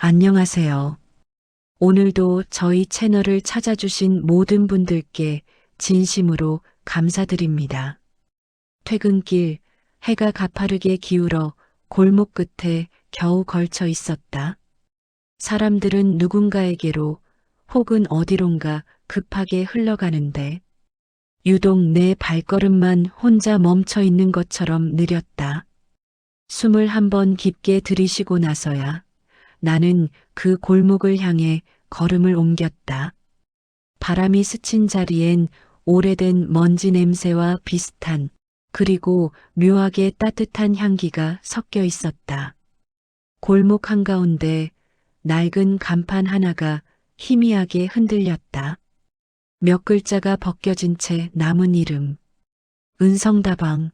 안녕하세요. 오늘도 저희 채널을 찾아주신 모든 분들께 진심으로 감사드립니다. 퇴근길 해가 가파르게 기울어 골목 끝에 겨우 걸쳐 있었다. 사람들은 누군가에게로 혹은 어디론가 급하게 흘러가는데 유독 내 발걸음만 혼자 멈춰 있는 것처럼 느렸다. 숨을 한번 깊게 들이쉬고 나서야 나는 그 골목을 향해 걸음을 옮겼다. 바람이 스친 자리엔 오래된 먼지 냄새와 비슷한 그리고 묘하게 따뜻한 향기가 섞여 있었다. 골목 한가운데 낡은 간판 하나가 희미하게 흔들렸다. 몇 글자가 벗겨진 채 남은 이름. 은성다방.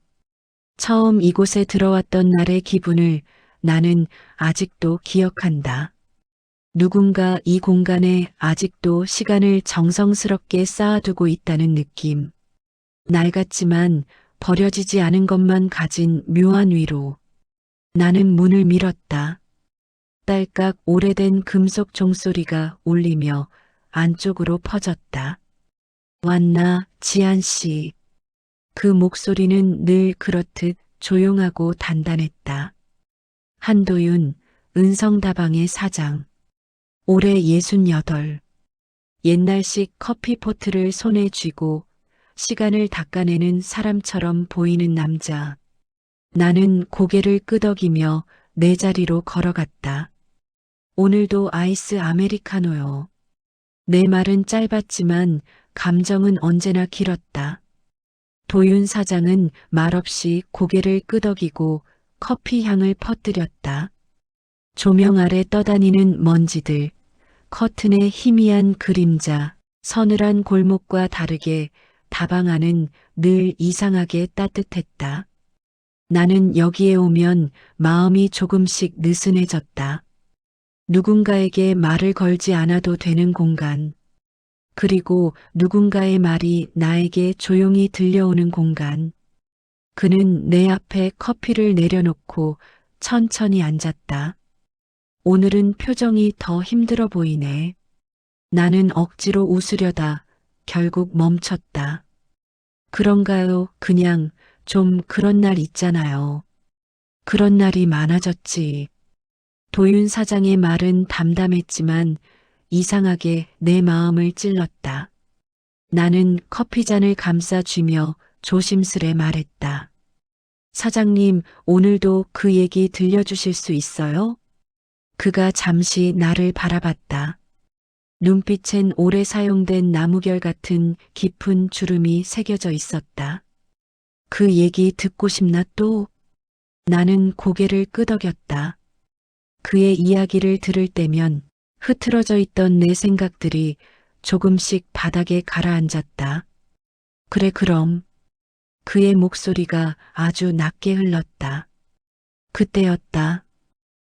처음 이곳에 들어왔던 날의 기분을 나는 아직도 기억한다. 누군가 이 공간에 아직도 시간을 정성스럽게 쌓아두고 있다는 느낌. 낡았지만 버려지지 않은 것만 가진 묘한 위로. 나는 문을 밀었다. 딸깍 오래된 금속 종소리가 울리며 안쪽으로 퍼졌다. 왔나, 지안 씨. 그 목소리는 늘 그렇듯 조용하고 단단했다. 한도윤, 은성다방의 사장. 올해 68. 옛날식 커피포트를 손에 쥐고 시간을 닦아내는 사람처럼 보이는 남자. 나는 고개를 끄덕이며 내 자리로 걸어갔다. 오늘도 아이스 아메리카노요. 내 말은 짧았지만 감정은 언제나 길었다. 도윤 사장은 말없이 고개를 끄덕이고 커피 향을 퍼뜨렸다. 조명 아래 떠다니는 먼지들, 커튼의 희미한 그림자, 서늘한 골목과 다르게 다방 안은 늘 이상하게 따뜻했다. 나는 여기에 오면 마음이 조금씩 느슨해졌다. 누군가에게 말을 걸지 않아도 되는 공간. 그리고 누군가의 말이 나에게 조용히 들려오는 공간. 그는 내 앞에 커피를 내려놓고 천천히 앉았다. 오늘은 표정이 더 힘들어 보이네. 나는 억지로 웃으려다 결국 멈췄다. 그런가요? 그냥 좀 그런 날 있잖아요. 그런 날이 많아졌지. 도윤 사장의 말은 담담했지만 이상하게 내 마음을 찔렀다. 나는 커피잔을 감싸쥐며 조심스레 말했다. 사장님, 오늘도 그 얘기 들려주실 수 있어요? 그가 잠시 나를 바라봤다. 눈빛엔 오래 사용된 나무결 같은 깊은 주름이 새겨져 있었다. 그 얘기 듣고 싶나 또? 나는 고개를 끄덕였다. 그의 이야기를 들을 때면 흐트러져 있던 내 생각들이 조금씩 바닥에 가라앉았다. 그래 그럼. 그의 목소리가 아주 낮게 흘렀다. 그때였다.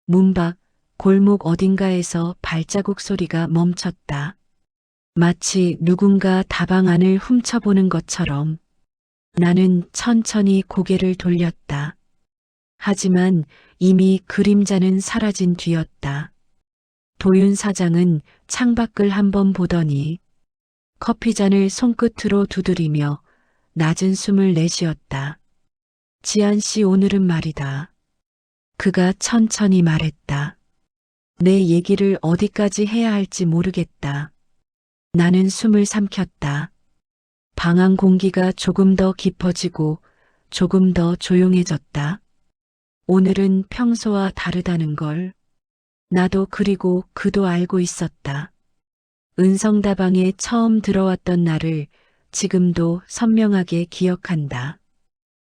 문 밖 골목 어딘가에서 발자국 소리가 멈췄다. 마치 누군가 다방 안을 훔쳐보는 것처럼. 나는 천천히 고개를 돌렸다. 하지만 이미 그림자는 사라진 뒤였다. 도윤 사장은 창밖을 한번 보더니 커피잔을 손끝으로 두드리며 낮은 숨을 내쉬었다. 지안 씨 오늘은 말이다. 그가 천천히 말했다. 내 얘기를 어디까지 해야 할지 모르겠다. 나는 숨을 삼켰다. 방 안 공기가 조금 더 깊어지고 조금 더 조용해졌다. 오늘은 평소와 다르다는 걸. 나도 그리고 그도 알고 있었다. 은성다방에 처음 들어왔던 날을 지금도 선명하게 기억한다.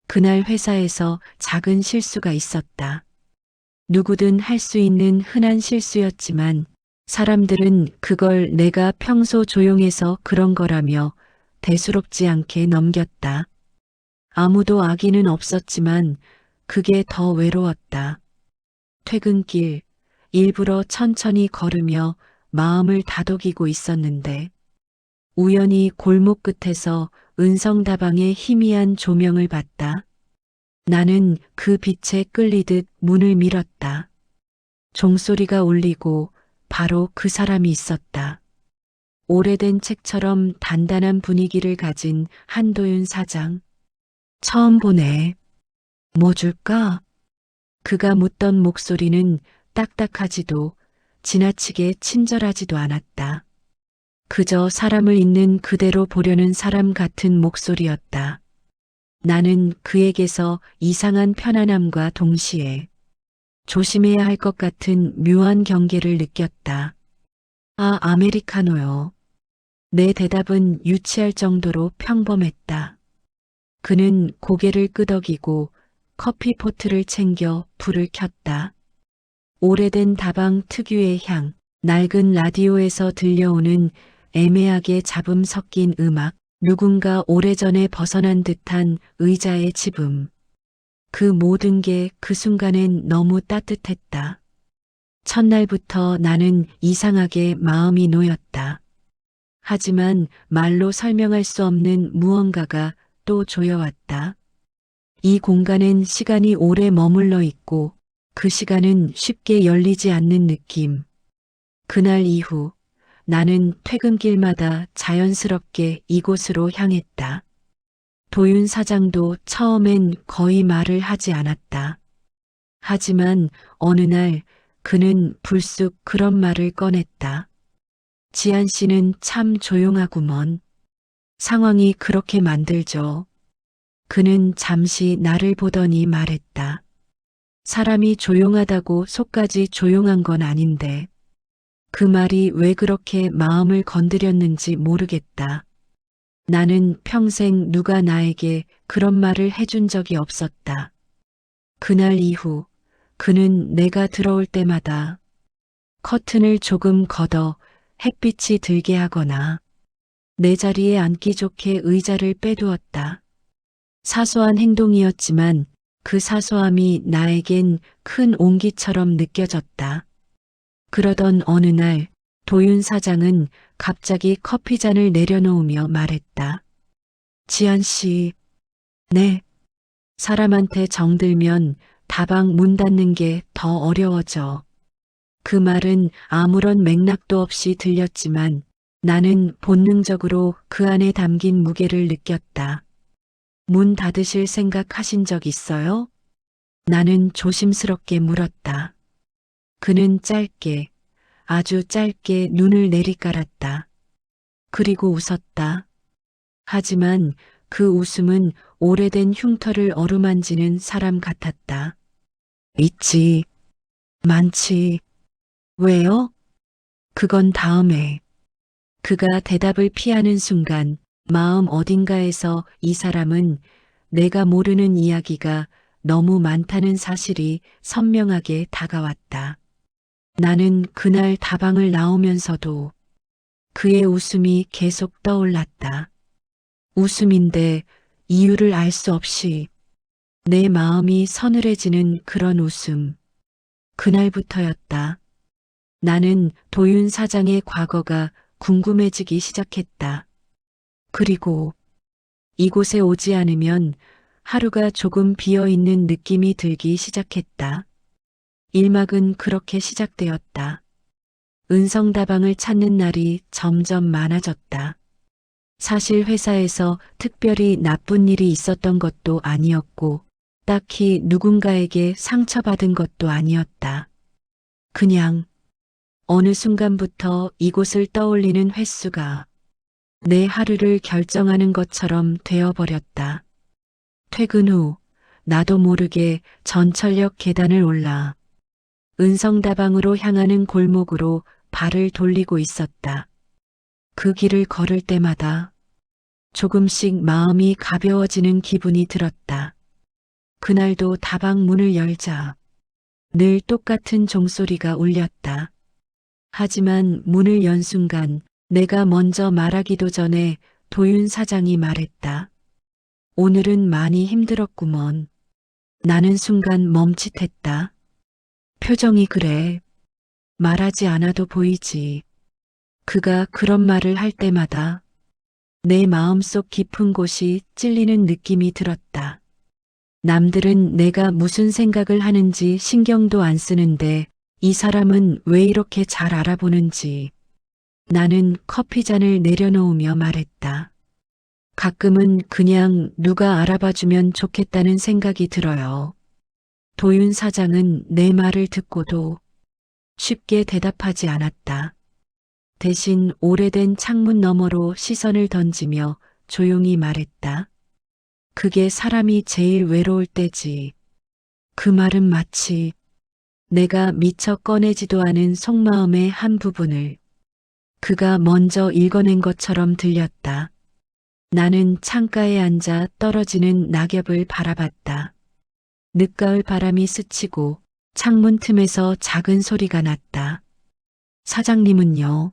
그날 회사에서 작은 실수가 있었다. 누구든 할 수 있는 흔한 실수였지만 사람들은 그걸 내가 평소 조용해서 그런 거라며 대수롭지 않게 넘겼다. 아무도 악의는 없었지만 그게 더 외로웠다. 퇴근길 일부러 천천히 걸으며 마음을 다독이고 있었는데 우연히 골목 끝에서 은성다방의 희미한 조명을 봤다. 나는 그 빛에 끌리듯 문을 밀었다. 종소리가 울리고 바로 그 사람이 있었다. 오래된 책처럼 단단한 분위기를 가진 한도윤 사장. 처음 보네. 뭐 줄까? 그가 묻던 목소리는 딱딱하지도 지나치게 친절하지도 않았다. 그저 사람을 있는 그대로 보려는 사람 같은 목소리였다. 나는 그에게서 이상한 편안함과 동시에 조심해야 할 것 같은 묘한 경계를 느꼈다. 아, 아메리카노요. 내 대답은 유치할 정도로 평범했다. 그는 고개를 끄덕이고 커피포트를 챙겨 불을 켰다. 오래된 다방 특유의 향, 낡은 라디오에서 들려오는 애매하게 잡음 섞인 음악, 누군가 오래전에 벗어난 듯한 의자의 지붕. 그 모든 게 그 순간엔 너무 따뜻했다. 첫날부터 나는 이상하게 마음이 놓였다. 하지만 말로 설명할 수 없는 무언가가 또 조여왔다. 이 공간엔 시간이 오래 머물러 있고 그 시간은 쉽게 열리지 않는 느낌. 그날 이후 나는 퇴근길마다 자연스럽게 이곳으로 향했다. 도윤 사장도 처음엔 거의 말을 하지 않았다. 하지만 어느 날 그는 불쑥 그런 말을 꺼냈다. 지한 씨는 참 조용하구먼. 상황이 그렇게 만들죠. 그는 잠시 나를 보더니 말했다. 사람이 조용하다고 속까지 조용한 건 아닌데. 그 말이 왜 그렇게 마음을 건드렸는지 모르겠다. 나는 평생 누가 나에게 그런 말을 해준 적이 없었다. 그날 이후 그는 내가 들어올 때마다 커튼을 조금 걷어 햇빛이 들게 하거나 내 자리에 앉기 좋게 의자를 빼두었다. 사소한 행동이었지만 그 사소함이 나에겐 큰 온기처럼 느껴졌다. 그러던 어느 날 도윤 사장은 갑자기 커피잔을 내려놓으며 말했다. 지한 씨, 네. 사람한테 정들면 다방 문 닫는 게 더 어려워져. 그 말은 아무런 맥락도 없이 들렸지만 나는 본능적으로 그 안에 담긴 무게를 느꼈다. 문 닫으실 생각 하신 적 있어요? 나는 조심스럽게 물었다. 그는 짧게, 아주 짧게 눈을 내리깔았다. 그리고 웃었다. 하지만 그 웃음은 오래된 흉터를 어루만지는 사람 같았다. 있지, 많지. 왜요? 그건 다음에. 그가 대답을 피하는 순간 마음 어딘가에서 이 사람은 내가 모르는 이야기가 너무 많다는 사실이 선명하게 다가왔다. 나는 그날 다방을 나오면서도 그의 웃음이 계속 떠올랐다. 웃음인데 이유를 알 수 없이 내 마음이 서늘해지는 그런 웃음. 그날부터였다. 나는 도윤 사장의 과거가 궁금해지기 시작했다. 그리고 이곳에 오지 않으면 하루가 조금 비어있는 느낌이 들기 시작했다. 일막은 그렇게 시작되었다. 은성다방을 찾는 날이 점점 많아졌다. 사실 회사에서 특별히 나쁜 일이 있었던 것도 아니었고 딱히 누군가에게 상처받은 것도 아니었다. 그냥 어느 순간부터 이곳을 떠올리는 횟수가 내 하루를 결정하는 것처럼 되어버렸다. 퇴근 후 나도 모르게 전철역 계단을 올라 은성다방으로 향하는 골목으로 발을 돌리고 있었다. 그 길을 걸을 때마다 조금씩 마음이 가벼워지는 기분이 들었다. 그날도 다방 문을 열자 늘 똑같은 종소리가 울렸다. 하지만 문을 연 순간 내가 먼저 말하기도 전에 도윤 사장이 말했다. 오늘은 많이 힘들었구먼. 나는 순간 멈칫했다. 표정이 그래. 말하지 않아도 보이지. 그가 그런 말을 할 때마다 내 마음속 깊은 곳이 찔리는 느낌이 들었다. 남들은 내가 무슨 생각을 하는지 신경도 안 쓰는데 이 사람은 왜 이렇게 잘 알아보는지. 나는 커피잔을 내려놓으며 말했다. 가끔은 그냥 누가 알아봐주면 좋겠다는 생각이 들어요. 도윤 사장은 내 말을 듣고도 쉽게 대답하지 않았다. 대신 오래된 창문 너머로 시선을 던지며 조용히 말했다. 그게 사람이 제일 외로울 때지. 그 말은 마치 내가 미처 꺼내지도 않은 속마음의 한 부분을 그가 먼저 읽어낸 것처럼 들렸다. 나는 창가에 앉아 떨어지는 낙엽을 바라봤다. 늦가을 바람이 스치고 창문 틈에서 작은 소리가 났다. 사장님은요?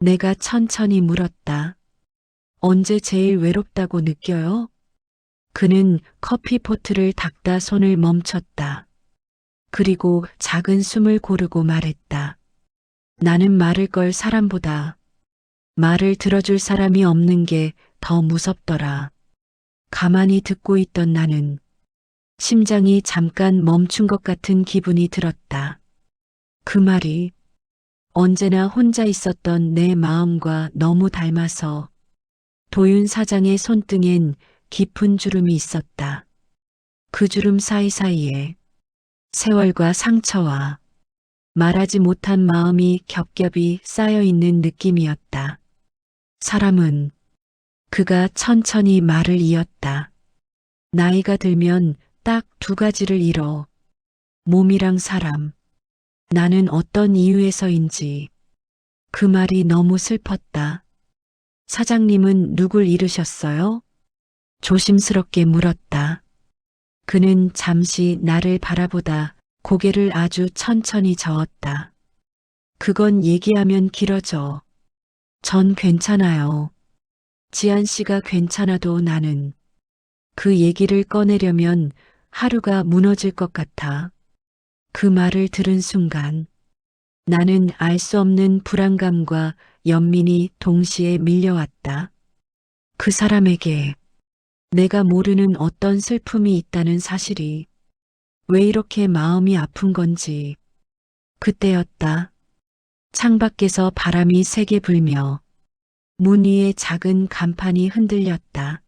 내가 천천히 물었다. 언제 제일 외롭다고 느껴요? 그는 커피포트를 닦다 손을 멈췄다. 그리고 작은 숨을 고르고 말했다. 나는 말을 걸 사람보다 말을 들어줄 사람이 없는 게 더 무섭더라. 가만히 듣고 있던 나는 심장이 잠깐 멈춘 것 같은 기분이 들었다. 그 말이 언제나 혼자 있었던 내 마음과 너무 닮아서 도윤 사장의 손등엔 깊은 주름이 있었다. 그 주름 사이사이에 세월과 상처와 말하지 못한 마음이 겹겹이 쌓여 있는 느낌이었다. 사람은 그가 천천히 말을 이었다. 나이가 들면 딱 두 가지를 잃어. 몸이랑 사람. 나는 어떤 이유에서인지 그 말이 너무 슬펐다. 사장님은 누굴 잃으셨어요? 조심스럽게 물었다. 그는 잠시 나를 바라보다 고개를 아주 천천히 저었다. 그건 얘기하면 길어져. 전 괜찮아요. 지한 씨가 괜찮아도 나는 그 얘기를 꺼내려면 하루가 무너질 것 같아. 그 말을 들은 순간 나는 알 수 없는 불안감과 연민이 동시에 밀려왔다. 그 사람에게 내가 모르는 어떤 슬픔이 있다는 사실이 왜 이렇게 마음이 아픈 건지. 그때였다. 창밖에서 바람이 세게 불며 문 위에 작은 간판이 흔들렸다.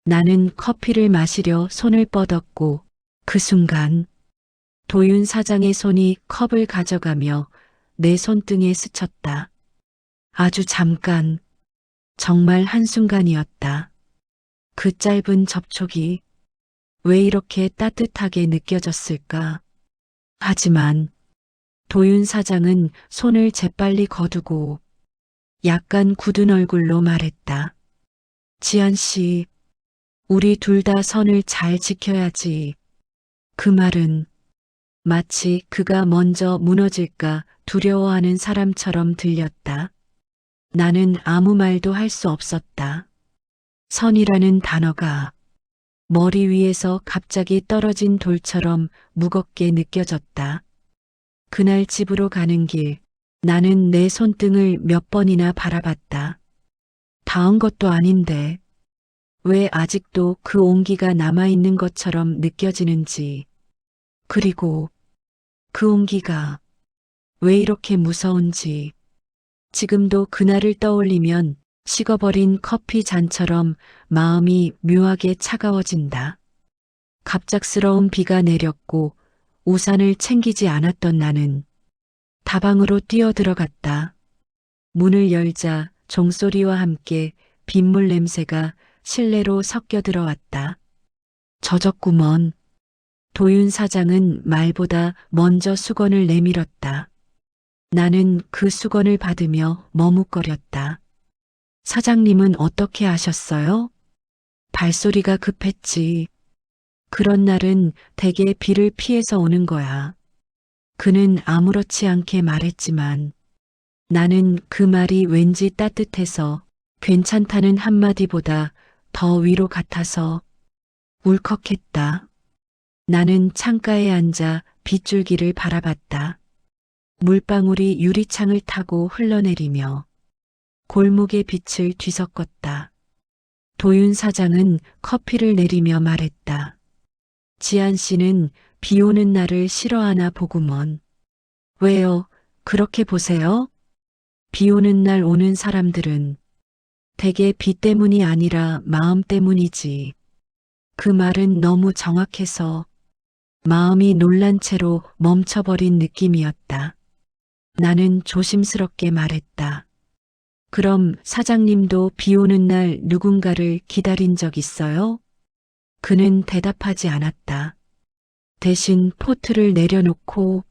나는 커피를 마시려 손을 뻗었고 그 순간 도윤 사장의 손이 컵을 가져가며 내 손등에 스쳤다. 아주 잠깐, 정말 한순간이었다. 그 짧은 접촉이 왜 이렇게 따뜻하게 느껴졌을까? 하지만 도윤 사장은 손을 재빨리 거두고 약간 굳은 얼굴로 말했다. 지한 씨, 우리 둘 다 선을 잘 지켜야지. 그 말은 마치 그가 먼저 무너질까 두려워하는 사람처럼 들렸다. 나는 아무 말도 할 수 없었다. 선이라는 단어가 머리 위에서 갑자기 떨어진 돌처럼 무겁게 느껴졌다. 그날 집으로 가는 길, 나는 내 손등을 몇 번이나 바라봤다. 닿은 것도 아닌데 왜 아직도 그 온기가 남아있는 것처럼 느껴지는지. 그리고 그 온기가 왜 이렇게 무서운지. 지금도 그날을 떠올리면 식어버린 커피 잔처럼 마음이 묘하게 차가워진다. 갑작스러운 비가 내렸고 우산을 챙기지 않았던 나는 다방으로 뛰어들어갔다. 문을 열자 종소리와 함께 빗물 냄새가 실내로 섞여 들어왔다. 젖었구먼. 도윤 사장은 말보다 먼저 수건을 내밀었다. 나는 그 수건을 받으며 머뭇거렸다. 사장님은 어떻게 아셨어요? 발소리가 급했지. 그런 날은 대개 비를 피해서 오는 거야. 그는 아무렇지 않게 말했지만 나는 그 말이 왠지 따뜻해서 괜찮다는 한마디보다 더 위로 같아서 울컥했다. 나는 창가에 앉아 빗줄기를 바라봤다. 물방울이 유리창을 타고 흘러내리며 골목의 빛을 뒤섞었다. 도윤 사장은 커피를 내리며 말했다. 지한 씨는 비 오는 날을 싫어하나 보구먼. 왜요? 그렇게 보세요? 비 오는 날 오는 사람들은 대개 비 때문이 아니라 마음 때문이지. 그 말은 너무 정확해서 마음이 놀란 채로 멈춰버린 느낌이었다. 나는 조심스럽게 말했다. 그럼 사장님도 비 오는 날 누군가를 기다린 적 있어요? 그는 대답하지 않았다. 대신 포트를 내려놓고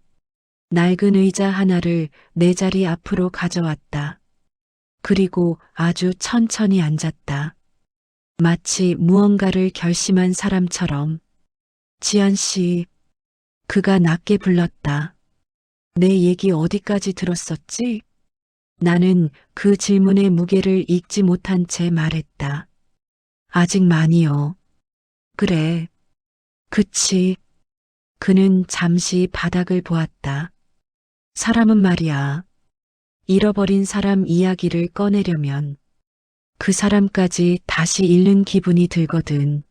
낡은 의자 하나를 내 자리 앞으로 가져왔다. 그리고 아주 천천히 앉았다. 마치 무언가를 결심한 사람처럼. 지한 씨, 그가 낮게 불렀다. 내 얘기 어디까지 들었었지? 나는 그 질문의 무게를 잊지 못한 채 말했다. 아직 많이요. 그래. 그치. 그는 잠시 바닥을 보았다. 사람은 말이야. 잃어버린 사람 이야기를 꺼내려면 그 사람까지 다시 잃는 기분이 들거든.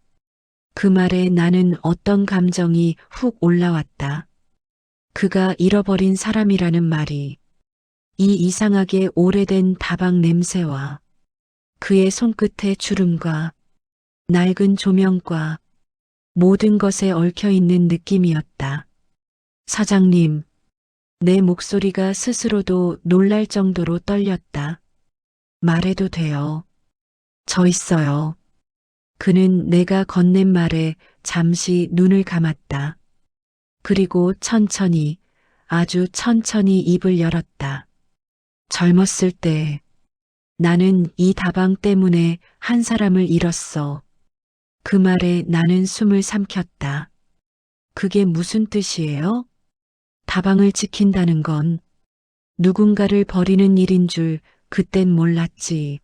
그 말에 나는 어떤 감정이 훅 올라왔다. 그가 잃어버린 사람이라는 말이 이 이상하게 오래된 다방 냄새와 그의 손끝의 주름과 낡은 조명과 모든 것에 얽혀 있는 느낌이었다. 사장님, 내 목소리가 스스로도 놀랄 정도로 떨렸다. 말해도 돼요. 저 있어요. 그는 내가 건넨 말에 잠시 눈을 감았다. 그리고 천천히, 아주 천천히 입을 열었다. 젊었을 때 나는 이 다방 때문에 한 사람을 잃었어. 그 말에 나는 숨을 삼켰다. 그게 무슨 뜻이에요? 다방을 지킨다는 건 누군가를 버리는 일인 줄 그땐 몰랐지.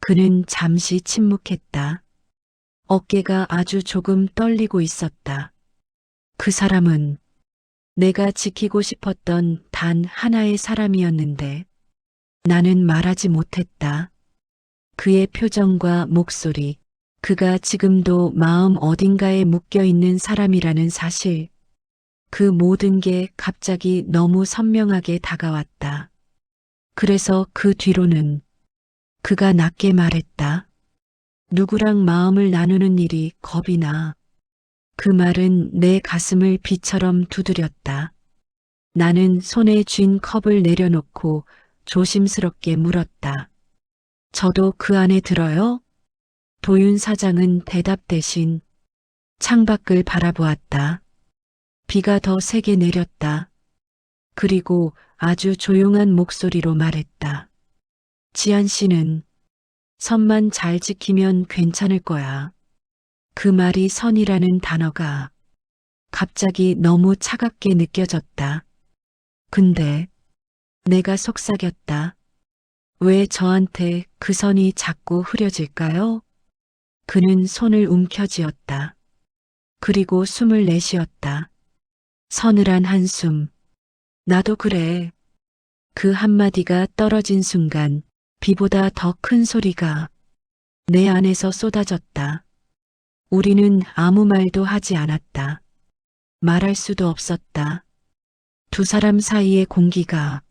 그는 잠시 침묵했다. 어깨가 아주 조금 떨리고 있었다. 그 사람은 내가 지키고 싶었던 단 하나의 사람이었는데 나는 말하지 못했다. 그의 표정과 목소리, 그가 지금도 마음 어딘가에 묶여 있는 사람이라는 사실, 그 모든 게 갑자기 너무 선명하게 다가왔다. 그래서 그 뒤로는 그가 낮게 말했다. 누구랑 마음을 나누는 일이 겁이 나. 그 말은 내 가슴을 비처럼 두드렸다. 나는 손에 쥔 컵을 내려놓고 조심스럽게 물었다. 저도 그 안에 들어요? 도윤 사장은 대답 대신 창밖을 바라보았다. 비가 더 세게 내렸다. 그리고 아주 조용한 목소리로 말했다. 지한 씨는 선만 잘 지키면 괜찮을 거야. 그 말이 선이라는 단어가 갑자기 너무 차갑게 느껴졌다. 근데 내가 속삭였다. 왜 저한테 그 선이 자꾸 흐려질까요? 그는 손을 움켜쥐었다. 그리고 숨을 내쉬었다. 서늘한 한숨. 나도 그래. 그 한마디가 떨어진 순간 비보다 더 큰 소리가 내 안에서 쏟아졌다. 우리는 아무 말도 하지 않았다. 말할 수도 없었다. 두 사람 사이의 공기가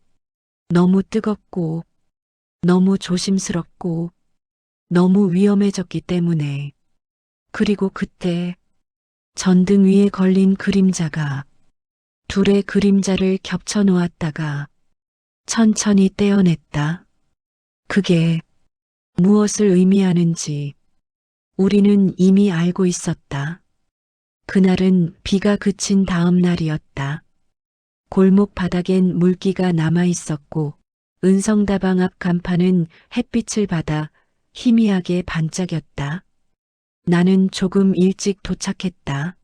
너무 뜨겁고 너무 조심스럽고 너무 위험해졌기 때문에. 그리고 그때 전등 위에 걸린 그림자가 둘의 그림자를 겹쳐 놓았다가 천천히 떼어냈다. 그게 무엇을 의미하는지 우리는 이미 알고 있었다. 그날은 비가 그친 다음 날이었다. 골목 바닥엔 물기가 남아 있었고 은성다방 앞 간판은 햇빛을 받아 희미하게 반짝였다. 나는 조금 일찍 도착했다.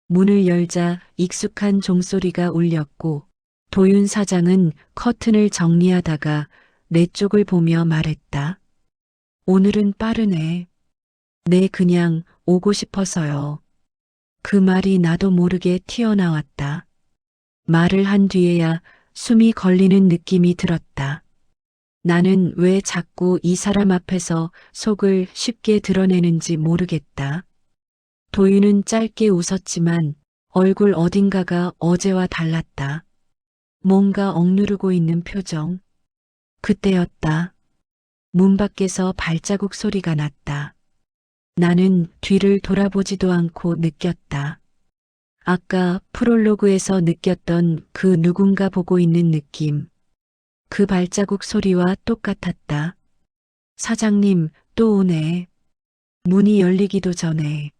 문을 열자 익숙한 종소리가 울렸고 도윤 사장은 커튼을 정리하다가 내 쪽을 보며 말했다. 오늘은 빠르네. 네, 그냥 오고 싶어서요. 그 말이 나도 모르게 튀어나왔다. 말을 한 뒤에야 숨이 걸리는 느낌이 들었다. 나는 왜 자꾸 이 사람 앞에서 속을 쉽게 드러내는지 모르겠다. 도윤은 짧게 웃었지만 얼굴 어딘가가 어제와 달랐다. 뭔가 억누르고 있는 표정. 그때였다. 문 밖에서 발자국 소리가 났다. 나는 뒤를 돌아보지도 않고 느꼈다. 아까 프롤로그에서 느꼈던 그 누군가 보고 있는 느낌. 그 발자국 소리와 똑같았다. 사장님, 또 오네. 문이 열리기도 전에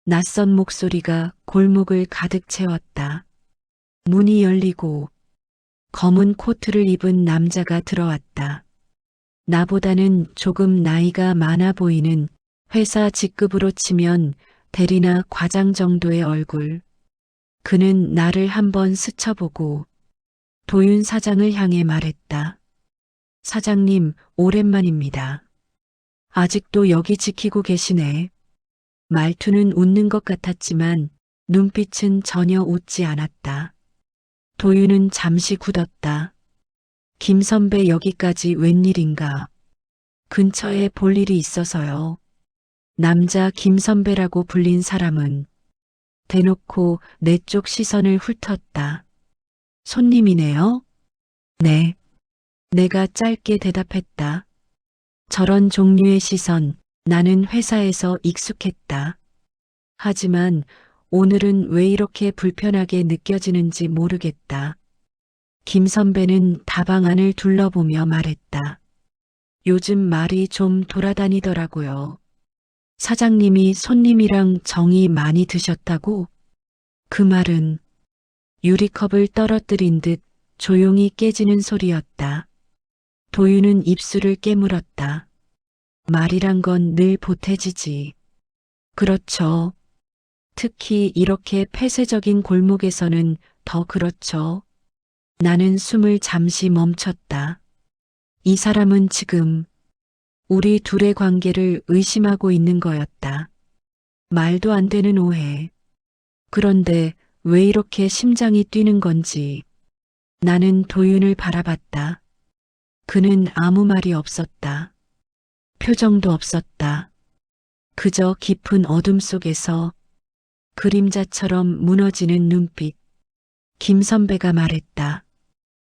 낯선 목소리가 골목을 가득 채웠다. 문이 열리고 검은 코트를 입은 남자가 들어왔다. 나보다는 조금 나이가 많아 보이는 회사 직급으로 치면 대리나 과장 정도의 얼굴. 그는 나를 한번 스쳐보고 도윤 사장을 향해 말했다. 사장님, 오랜만입니다. 아직도 여기 지키고 계시네. 말투는 웃는 것 같았지만 눈빛은 전혀 웃지 않았다. 도윤은 잠시 굳었다. 김 선배 여기까지 웬일인가. 근처에 볼 일이 있어서요. 남자 김 선배라고 불린 사람은 대놓고 내 쪽 시선을 훑었다. 손님이네요? 네. 내가 짧게 대답했다. 저런 종류의 시선, 나는 회사에서 익숙했다. 하지만 오늘은 왜 이렇게 불편하게 느껴지는지 모르겠다. 김 선배는 다방 안을 둘러보며 말했다. 요즘 말이 좀 돌아다니더라고요. 사장님이 손님이랑 정이 많이 드셨다고? 그 말은 유리컵을 떨어뜨린 듯 조용히 깨지는 소리였다. 도윤은 입술을 깨물었다. 말이란 건 늘 보태지지. 그렇죠. 특히 이렇게 폐쇄적인 골목에서는 더 그렇죠. 나는 숨을 잠시 멈췄다. 이 사람은 지금 우리 둘의 관계를 의심하고 있는 거였다. 말도 안 되는 오해. 그런데 왜 이렇게 심장이 뛰는 건지. 나는 도윤을 바라봤다. 그는 아무 말이 없었다. 표정도 없었다. 그저 깊은 어둠 속에서 그림자처럼 무너지는 눈빛. 김 선배가 말했다.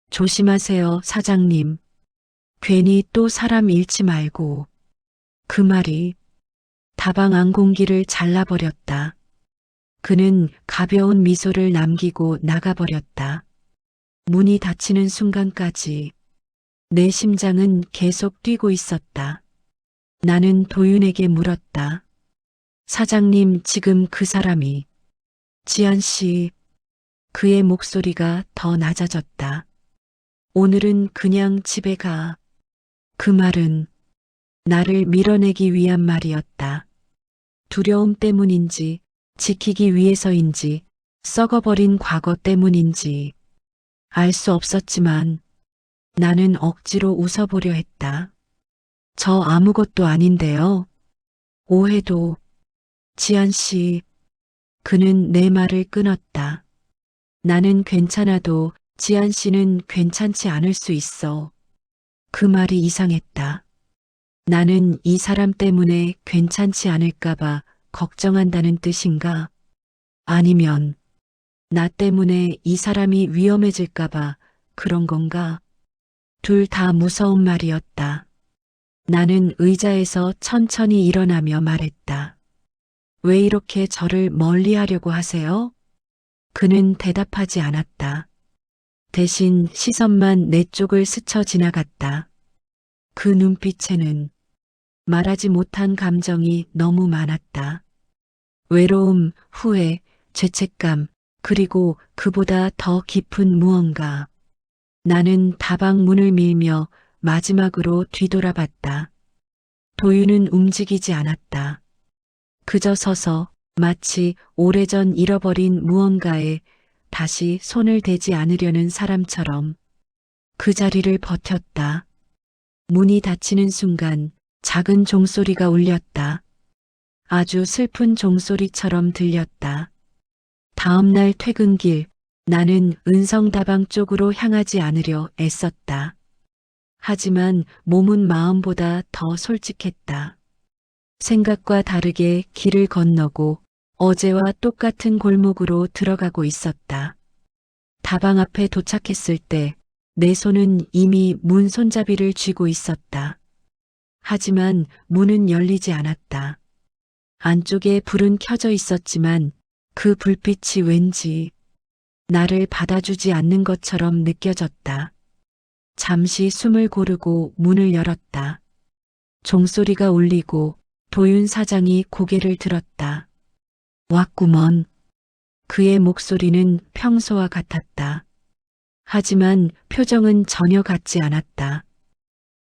조심하세요, 사장님. 괜히 또 사람 잃지 말고. 그 말이 다방 안 공기를 잘라버렸다. 그는 가벼운 미소를 남기고 나가버렸다. 문이 닫히는 순간까지 내 심장은 계속 뛰고 있었다. 나는 도윤에게 물었다. 사장님, 지금 그 사람이 지한 씨. 그의 목소리가 더 낮아졌다. 오늘은 그냥 집에 가. 그 말은 나를 밀어내기 위한 말이었다. 두려움 때문인지, 지키기 위해서인지, 썩어버린 과거 때문인지 알 수 없었지만 나는 억지로 웃어보려 했다. 저 아무것도 아닌데요. 오해도. 지한 씨. 그는 내 말을 끊었다. 나는 괜찮아도 지한 씨는 괜찮지 않을 수 있어. 그 말이 이상했다. 나는 이 사람 때문에 괜찮지 않을까봐 걱정한다는 뜻인가? 아니면 나 때문에 이 사람이 위험해질까봐 그런 건가? 둘 다 무서운 말이었다. 나는 의자에서 천천히 일어나며 말했다. 왜 이렇게 저를 멀리하려고 하세요? 그는 대답하지 않았다. 대신 시선만 내 쪽을 스쳐 지나갔다. 그 눈빛에는 말하지 못한 감정이 너무 많았다. 외로움, 후회, 죄책감, 그리고 그보다 더 깊은 무언가. 나는 다방 문을 밀며 마지막으로 뒤돌아봤다. 도윤은 움직이지 않았다. 그저 서서 마치 오래전 잃어버린 무언가에 다시 손을 대지 않으려는 사람처럼 그 자리를 버텼다. 문이 닫히는 순간 작은 종소리가 울렸다. 아주 슬픈 종소리처럼 들렸다. 다음 날 퇴근길, 나는 은성다방 쪽으로 향하지 않으려 애썼다. 하지만 몸은 마음보다 더 솔직했다. 생각과 다르게 길을 건너고 어제와 똑같은 골목으로 들어가고 있었다. 다방 앞에 도착했을 때 내 손은 이미 문 손잡이를 쥐고 있었다. 하지만 문은 열리지 않았다. 안쪽에 불은 켜져 있었지만 그 불빛이 왠지 나를 받아주지 않는 것처럼 느껴졌다. 잠시 숨을 고르고 문을 열었다. 종소리가 울리고 도윤 사장이 고개를 들었다. 왔구먼. 그의 목소리는 평소와 같았다. 하지만 표정은 전혀 같지 않았다.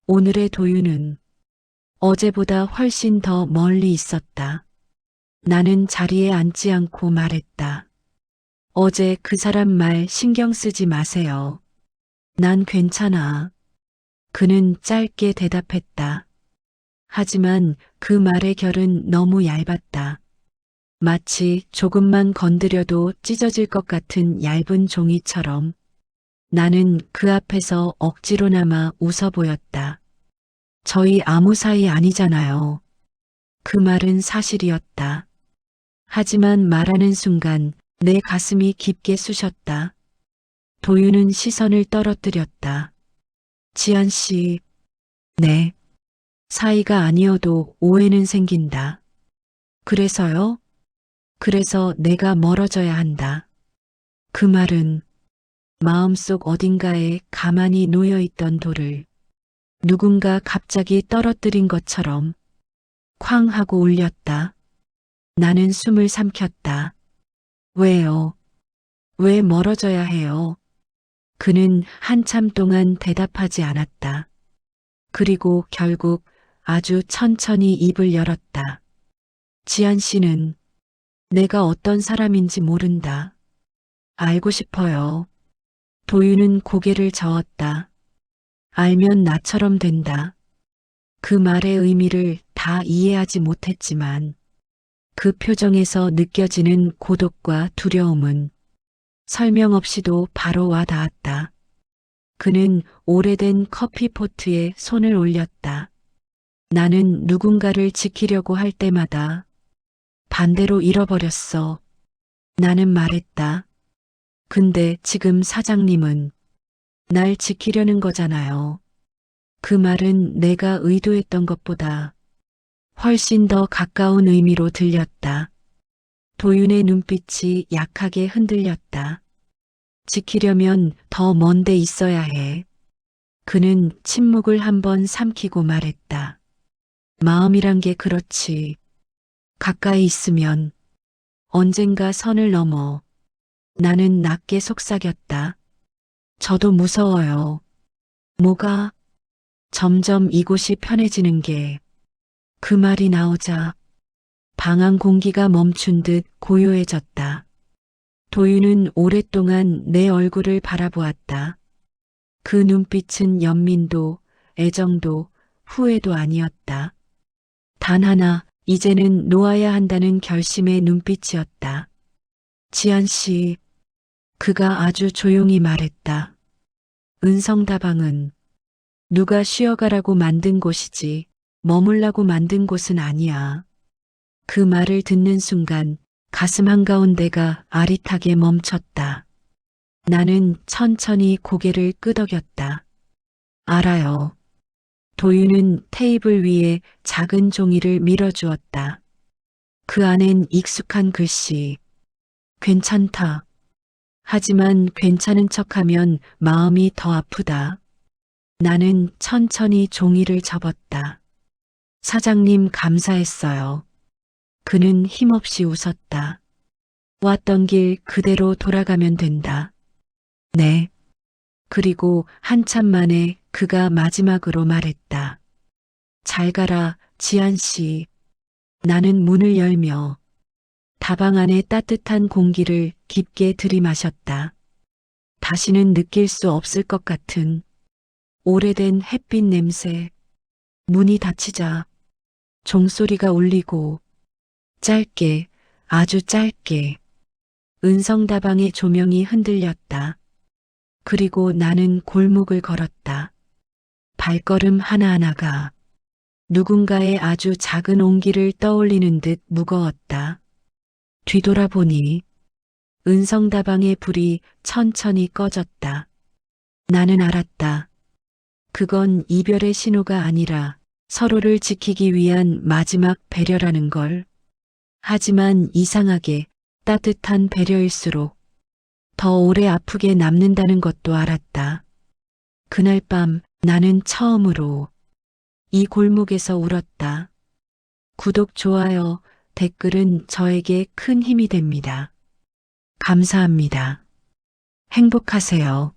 오늘의 도윤은 어제보다 훨씬 더 멀리 있었다. 나는 자리에 앉지 않고 말했다. 어제 그 사람 말 신경 쓰지 마세요. 난 괜찮아. 그는 짧게 대답했다. 하지만 그 말의 결은 너무 얇았다. 마치 조금만 건드려도 찢어질 것 같은 얇은 종이처럼. 나는 그 앞에서 억지로나마 웃어 보였다. 저희 아무 사이 아니잖아요. 그 말은 사실이었다. 하지만 말하는 순간 내 가슴이 깊게 쑤셨다. 도윤은 시선을 떨어뜨렸다. 지한 씨, 네. 사이가 아니어도 오해는 생긴다. 그래서요? 그래서 내가 멀어져야 한다. 그 말은 마음속 어딘가에 가만히 놓여있던 돌을 누군가 갑자기 떨어뜨린 것처럼 쾅 하고 울렸다. 나는 숨을 삼켰다. 왜요? 왜 멀어져야 해요? 그는 한참 동안 대답하지 않았다. 그리고 결국 아주 천천히 입을 열었다. 지한 씨는 내가 어떤 사람인지 모른다. 알고 싶어요. 도윤은 고개를 저었다. 알면 나처럼 된다. 그 말의 의미를 다 이해하지 못했지만 그 표정에서 느껴지는 고독과 두려움은 설명 없이도 바로 와 닿았다. 그는 오래된 커피포트에 손을 올렸다. 나는 누군가를 지키려고 할 때마다 반대로 잃어버렸어. 나는 말했다. 근데 지금 사장님은 날 지키려는 거잖아요. 그 말은 내가 의도했던 것보다 훨씬 더 가까운 의미로 들렸다. 도윤의 눈빛이 약하게 흔들렸다. 지키려면 더 먼 데 있어야 해. 그는 침묵을 한번 삼키고 말했다. 마음이란 게 그렇지. 가까이 있으면 언젠가 선을 넘어. 나는 낮게 속삭였다. 저도 무서워요. 뭐가? 점점 이곳이 편해지는 게. 그 말이 나오자 방 안 공기가 멈춘 듯 고요해졌다. 도윤은 오랫동안 내 얼굴을 바라보았다. 그 눈빛은 연민도, 애정도, 후회도 아니었다. 단 하나, 이제는 놓아야 한다는 결심의 눈빛이었다. 지한 씨, 그가 아주 조용히 말했다. 은성다방은 누가 쉬어가라고 만든 곳이지 머물라고 만든 곳은 아니야. 그 말을 듣는 순간 가슴 한가운데가 아릿하게 멈췄다. 나는 천천히 고개를 끄덕였다. 알아요. 도윤은 테이블 위에 작은 종이를 밀어주었다. 그 안엔 익숙한 글씨. 괜찮다. 하지만 괜찮은 척하면 마음이 더 아프다. 나는 천천히 종이를 접었다. 사장님 감사했어요. 그는 힘없이 웃었다. 왔던 길 그대로 돌아가면 된다. 네. 그리고 한참 만에 그가 마지막으로 말했다. 잘 가라, 지한 씨. 나는 문을 열며 다방 안의 따뜻한 공기를 깊게 들이마셨다. 다시는 느낄 수 없을 것 같은 오래된 햇빛 냄새. 문이 닫히자 종소리가 울리고 짧게, 아주 짧게 은성다방의 조명이 흔들렸다. 그리고 나는 골목을 걸었다. 발걸음 하나하나가 누군가의 아주 작은 온기를 떠올리는 듯 무거웠다. 뒤돌아보니 은성다방의 불이 천천히 꺼졌다. 나는 알았다. 그건 이별의 신호가 아니라 서로를 지키기 위한 마지막 배려라는 걸. 하지만 이상하게 따뜻한 배려일수록 더 오래 아프게 남는다는 것도 알았다. 그날 밤 나는 처음으로 이 골목에서 울었다. 구독, 좋아요, 댓글은 저에게 큰 힘이 됩니다. 감사합니다. 행복하세요.